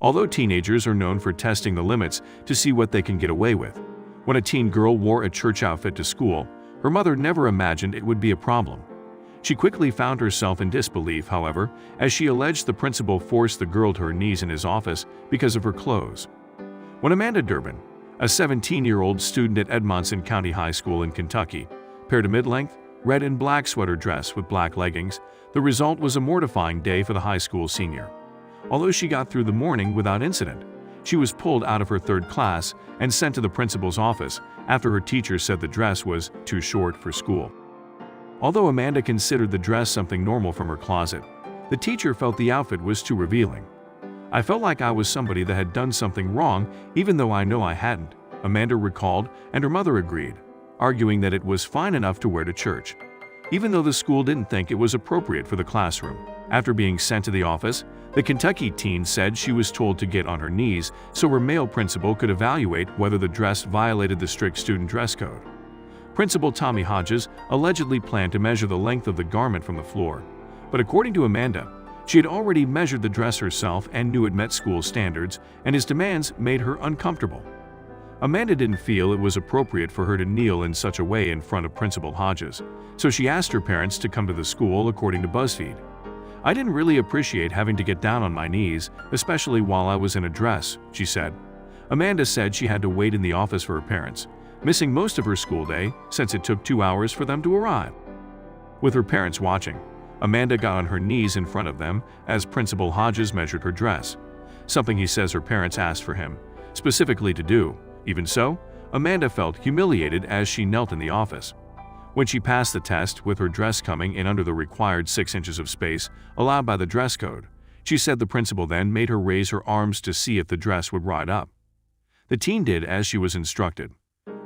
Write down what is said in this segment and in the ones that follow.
Although teenagers are known for testing the limits to see what they can get away with, when a teen girl wore a church outfit to school, her mother never imagined it would be a problem. She quickly found herself in disbelief, however, as she alleged the principal forced the girl to her knees in his office because of her clothes. When Amanda Durbin, a 17-year-old student at Edmonson County High School in Kentucky, paired a mid-length, red and black sweater dress with black leggings, the result was a mortifying day for the high school senior. Although she got through the morning without incident, she was pulled out of her third class and sent to the principal's office after her teacher said the dress was too short for school. Although Amanda considered the dress something normal from her closet, the teacher felt the outfit was too revealing. "I felt like I was somebody that had done something wrong even though I know I hadn't," Amanda recalled, and her mother agreed, arguing that it was fine enough to wear to church, even though the school didn't think it was appropriate for the classroom. After being sent to the office, the Kentucky teen said she was told to get on her knees so her male principal could evaluate whether the dress violated the strict student dress code. Principal Tommy Hodges allegedly planned to measure the length of the garment from the floor, but according to Amanda, she had already measured the dress herself and knew it met school standards, and his demands made her uncomfortable. Amanda didn't feel it was appropriate for her to kneel in such a way in front of Principal Hodges, so she asked her parents to come to the school, according to BuzzFeed. "I didn't really appreciate having to get down on my knees, especially while I was in a dress," she said. Amanda said she had to wait in the office for her parents, missing most of her school day since it took 2 hours for them to arrive. With her parents watching, Amanda got on her knees in front of them as Principal Hodges measured her dress, something he says her parents asked for him specifically to do. Even so, Amanda felt humiliated as she knelt in the office. When she passed the test with her dress coming in under the required 6 inches of space allowed by the dress code, she said the principal then made her raise her arms to see if the dress would ride up. The teen did as she was instructed.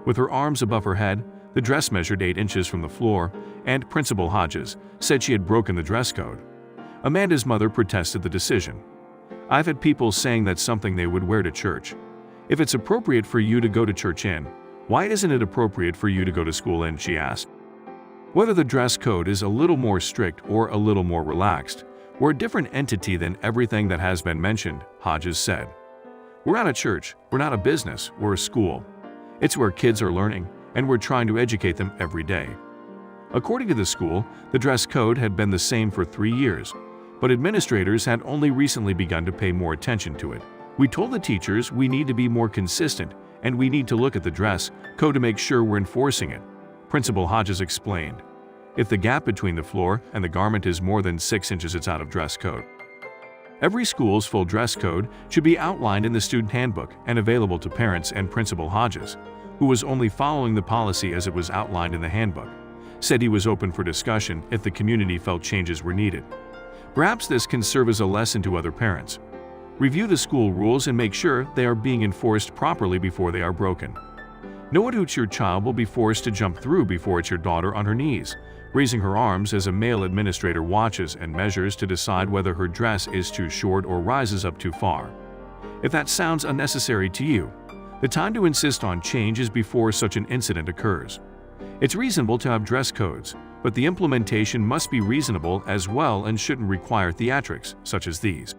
With her arms above her head, the dress measured 8 inches from the floor, and Principal Hodges said she had broken the dress code. Amanda's mother protested the decision. "I've had people saying that's something they would wear to church. If it's appropriate for you to go to church in, why isn't it appropriate for you to go to school in?" she asked. Whether the dress code is a little more strict or a little more relaxed, we're a different entity than everything that has been mentioned, Hodges said. "We're not a church, we're not a business, we're a school. It's where kids are learning, and we're trying to educate them every day." According to the school, the dress code had been the same for 3 years, but administrators had only recently begun to pay more attention to it. "We told the teachers we need to be more consistent, and we need to look at the dress code to make sure we're enforcing it," Principal Hodges explained. "If the gap between the floor and the garment is more than 6 inches, it's out of dress code." Every school's full dress code should be outlined in the student handbook and available to parents, and Principal Hodges, who was only following the policy as it was outlined in the handbook, said he was open for discussion if the community felt changes were needed. Perhaps this can serve as a lesson to other parents. Review the school rules and make sure they are being enforced properly before they are broken. Know what hoops your child will be forced to jump through before it's your daughter on her knees, raising her arms as a male administrator watches and measures to decide whether her dress is too short or rises up too far. If that sounds unnecessary to you, the time to insist on change is before such an incident occurs. It's reasonable to have dress codes, but the implementation must be reasonable as well and shouldn't require theatrics such as these.